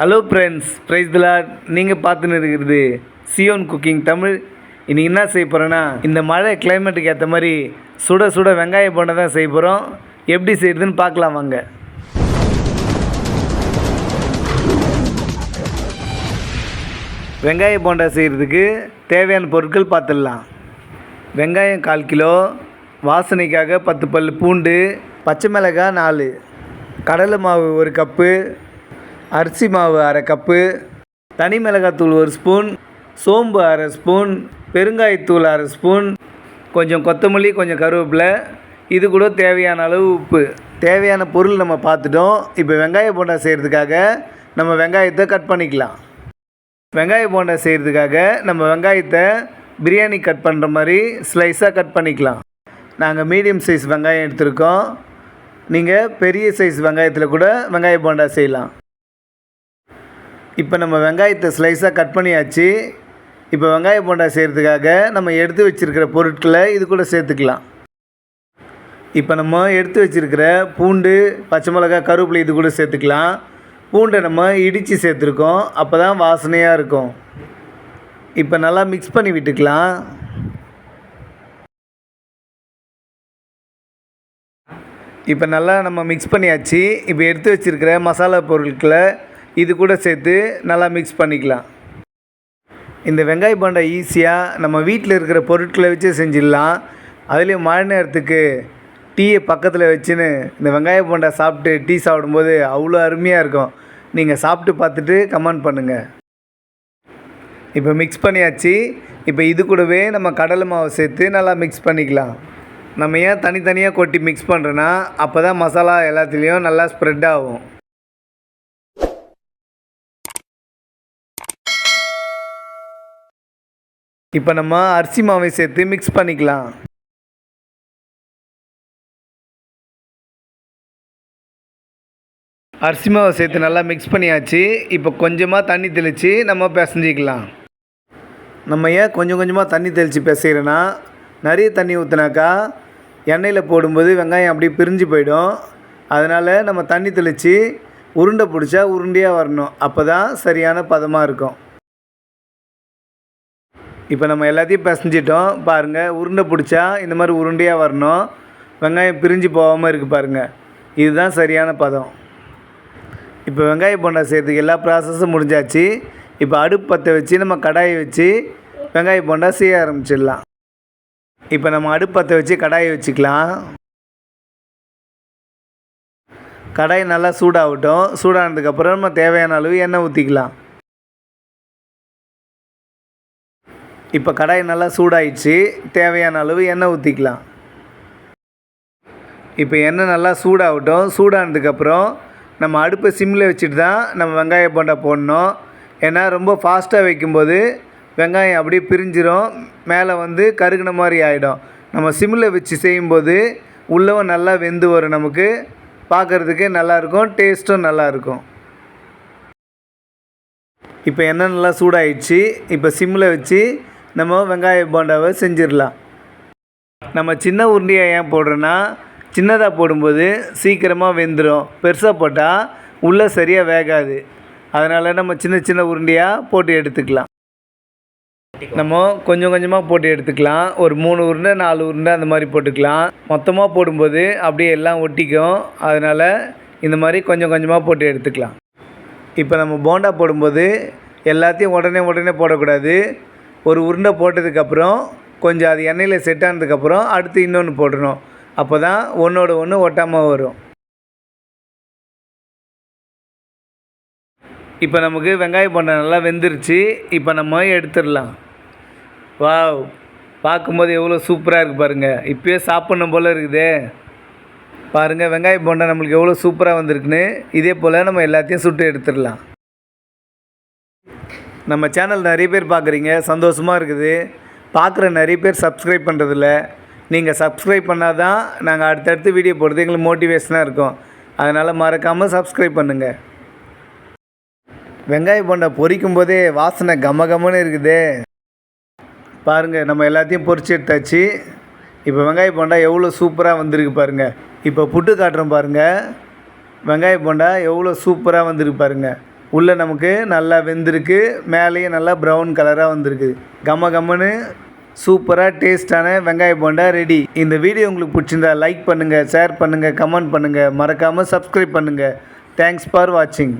Hello friends, praise the Lord. நீங்கள் பார்த்துன்னு இருக்கிறது சியோன் குக்கிங் தமிழ். இன்றைக்கி என்ன செய்ய போகிறேன்னா, இந்த மழை கிளைமேட்டுக்கு ஏற்ற மாதிரி சுட சுட வெங்காய போண்டா தான் செய்ய போகிறோம். எப்படி செய்கிறதுன்னு பார்க்கலாம் வாங்க. வெங்காய போண்டா செய்கிறதுக்கு தேவையான பொருட்கள் பார்த்துடலாம். வெங்காயம் 1/4 கிலோ, வாசனைக்காக 10 பல் பூண்டு, பச்சை மிளகாய் 4, கடலை மாவு 1 கப்பு, அரிசி மாவு 1/2 கப்பு, தனி மிளகாத்தூள் 1 ஸ்பூன், சோம்பு 1/2 ஸ்பூன், பெருங்காயத்தூள் 1/2 ஸ்பூன், கொஞ்சம் கொத்தமல்லி, கொஞ்சம் கருவேப்பிலை, இது கூட தேவையான அளவு உப்பு. தேவையான பொருள் நம்ம பார்த்துட்டோம். இப்போ வெங்காய போண்டா செய்கிறதுக்காக நம்ம வெங்காயத்தை கட் பண்ணிக்கலாம். வெங்காய போண்டா செய்கிறதுக்காக நம்ம வெங்காயத்தை பிரியாணி கட் பண்ணுற மாதிரி ஸ்லைஸாக கட் பண்ணிக்கலாம். நாங்கள் மீடியம் சைஸ் வெங்காயம் எடுத்துருக்கோம். நீங்கள் பெரிய சைஸ் வெங்காயத்தில் கூட வெங்காய போண்டா செய்யலாம். இப்போ நம்ம வெங்காயத்தை ஸ்லைஸாக கட் பண்ணியாச்சு. இப்போ வெங்காய போண்டா செய்கிறதுக்காக நம்ம எடுத்து வச்சுருக்கிற பொருட்களை இது கூட சேர்த்துக்கலாம். இப்போ நம்ம எடுத்து வச்சுருக்கிற பூண்டு, பச்சை மிளகாய், கருவேப்பிலை இது கூட சேர்த்துக்கலாம். பூண்டை நம்ம இடித்து சேர்த்துருக்கோம், அப்போ தான் வாசனையாக இருக்கும். இப்போ நல்லா மிக்ஸ் பண்ணி விட்டுக்கலாம். இப்போ நல்லா நம்ம மிக்ஸ் பண்ணியாச்சு. இப்போ எடுத்து வச்சுருக்கிற மசாலா பொருட்களை இது கூட சேர்த்து நல்லா மிக்ஸ் பண்ணிக்கலாம். இந்த வெங்காய போண்டா ஈஸியாக நம்ம வீட்டில் இருக்கிற பொருட்களை வச்சு செஞ்சிடலாம். அதுலேயும் மழை நேரத்துக்கு டீயை பக்கத்தில் வச்சுன்னு இந்த வெங்காய போண்டா சாப்பிட்டு டீ சாப்பிடும்போது அவ்வளோ அருமையாக இருக்கும். நீங்கள் சாப்பிட்டு பார்த்துட்டு கமெண்ட் பண்ணுங்கள். இப்போ மிக்ஸ் பண்ணியாச்சு. இப்போ இது கூடவே நம்ம கடலை மாவு சேர்த்து நல்லா மிக்ஸ் பண்ணிக்கலாம். நம்ம ஏன் தனித்தனியாக கொட்டி மிக்ஸ் பண்ணுறோன்னா, அப்போ தான் மசாலா எல்லாத்துலேயும் நல்லா ஸ்ப்ரெட் ஆகும். இப்போ நம்ம அரிசி மாவை சேர்த்து மிக்ஸ் பண்ணிக்கலாம். அரிசி மாவை சேர்த்து நல்லா மிக்ஸ் பண்ணியாச்சு. இப்போ கொஞ்சமாக தண்ணி தெளித்து நம்ம பிசைஞ்சிக்கலாம். நம்ம ஏன் கொஞ்சம் கொஞ்சமாக தண்ணி தெளித்து பிசைகிறோன்னா, நிறைய தண்ணி ஊற்றினாக்கா எண்ணெயில் போடும்போது வெங்காயம் அப்படியே பிரிஞ்சு போயிடும். அதனால் நம்ம தண்ணி தெளித்து உருண்டை பிடிச்சா உருண்டையாக வரணும். அப்போ தான் சரியான பதமாக இருக்கும். இப்போ நம்ம எல்லாத்தையும் பிசைஞ்சிட்டோம். பாருங்கள், உருண்டை பிடிச்சா இந்த மாதிரி உருண்டையாக வரணும். வெங்காயம் பிரிஞ்சு போகாமல் இருக்குது பாருங்கள். இதுதான் சரியான பதம். இப்போ வெங்காய போண்டா செய்கிறதுக்கு எல்லா ப்ராசஸும் முடிஞ்சாச்சு. இப்போ அடுப்பு பற்ற வச்சு நம்ம கடாயை வச்சு வெங்காய போண்டா செய்ய ஆரம்பிச்சிடலாம். இப்போ நம்ம அடுப்பு பற்ற வச்சு கடாயை வச்சுக்கலாம். கடாய் நல்லா சூடாகட்டும். சூடானதுக்கப்புறம் நம்ம தேவையான அளவு எண்ணெய் ஊற்றிக்கலாம். இப்போ கடாய் நல்லா சூடாயிடுச்சு. தேவையான அளவு எண்ணெய் ஊற்றிக்கலாம். இப்போ எண்ணெய் நல்லா சூடாகட்டும். சூடானதுக்கப்புறம் நம்ம அடுப்பை சிம்மில் வச்சுட்டு தான் நம்ம வெங்காய போண்டா போடணும். ஏன்னா ரொம்ப ஃபாஸ்ட்டாக வைக்கும்போது வெங்காயம் அப்படியே பிரிஞ்சிடும், மேலே வந்து கருகின மாதிரி ஆகிடும். நம்ம சிம்மில் வச்சு செய்யும்போது உள்ளவும் நல்லா வெந்து வரும். நமக்கு பார்க்குறதுக்கு நல்லாயிருக்கும், டேஸ்ட்டும் நல்லாயிருக்கும். இப்போ எண்ணெய் நல்லா சூடாயிடுச்சு. இப்போ சிம்மில் வச்சு நம்ம வெங்காய போண்டாவை செஞ்சிடலாம். நம்ம சின்ன உருண்டையாக ஏன் போடுறோன்னா, சின்னதாக போடும்போது சீக்கிரமாக வெந்துடும். பெருசாக போட்டால் உள்ளே சரியாக வேகாது. அதனால் நம்ம சின்ன சின்ன உருண்டையாக போட்டு எடுத்துக்கலாம். நம்ம கொஞ்சம் கொஞ்சமாக போட்டு எடுத்துக்கலாம். ஒரு 3 உருண்டை 4 உருண்டை அந்த மாதிரி போட்டுக்கலாம். மொத்தமாக போடும்போது அப்படியே எல்லாம் ஒட்டிக்கும். அதனால் இந்த மாதிரி கொஞ்சம் கொஞ்சமாக போட்டு எடுத்துக்கலாம். இப்போ நம்ம போண்டா போடும்போது எல்லாத்தையும் உடனே போடக்கூடாது. ஒரு உருண்டை போட்டதுக்கப்புறம் கொஞ்சம் அது எண்ணெயில் செட் ஆனதுக்கப்புறம் அடுத்து இன்னொன்று போடணும். அப்போ தான் ஒன்றோட ஒன்று ஒட்டாமல் வரும். இப்போ நமக்கு வெங்காய போண்டா நல்லா வெந்துருச்சு. இப்போ நம்ம எடுத்துடலாம். வாவ், பார்க்கும்போது எவ்வளோ சூப்பராக இருக்குது பாருங்கள். இப்போயே சாப்பிட்ணும் போல் இருக்குதே. பாருங்கள், வெங்காய போண்டா நம்மளுக்கு எவ்வளோ சூப்பராக வந்திருக்குன்னு. இதே போல் நம்ம எல்லாத்தையும் சுட்டு எடுத்துடலாம். நம்ம சேனல் நிறைய பேர் பார்க்குறீங்க, சந்தோஷமாக இருக்குது. பார்க்குற நிறைய பேர் சப்ஸ்கிரைப் பண்ணுறதில்ல. நீங்கள் சப்ஸ்கிரைப் பண்ணால் தான் நாங்கள் அடுத்தடுத்து வீடியோ போடுறது எங்களுக்கு மோட்டிவேஷனாக இருக்கும். அதனால் மறக்காமல் சப்ஸ்கிரைப் பண்ணுங்கள். வெங்காய போண்டா பொரிக்கும் போதே வாசனை கமகமன்னு இருக்குதே. பாருங்கள், நம்ம எல்லாத்தையும் பொரிச்சு எடுத்தாச்சு. இப்போ வெங்காய போண்டா எவ்வளோ சூப்பராக வந்திருக்கு பாருங்கள். இப்போ புட்டு காட்டுறோம் பாருங்கள். வெங்காய போண்டா எவ்வளோ சூப்பராக வந்திருக்கு பாருங்கள். உள்ளே நமக்கு நல்லா வெந்திருக்கு, மேலேயும் நல்லா ப்ரௌன் கலராக வந்திருக்கு. கம்ம கம்முன்னு சூப்பராக டேஸ்ட்டான வெங்காய போண்டா ரெடி. இந்த வீடியோ உங்களுக்கு பிடிச்சிருந்தா லைக் பண்ணுங்கள், ஷேர் பண்ணுங்கள், கமெண்ட் பண்ணுங்கள், மறக்காமல் சப்ஸ்கிரைப் பண்ணுங்கள். தேங்க்ஸ் ஃபார் வாட்சிங்.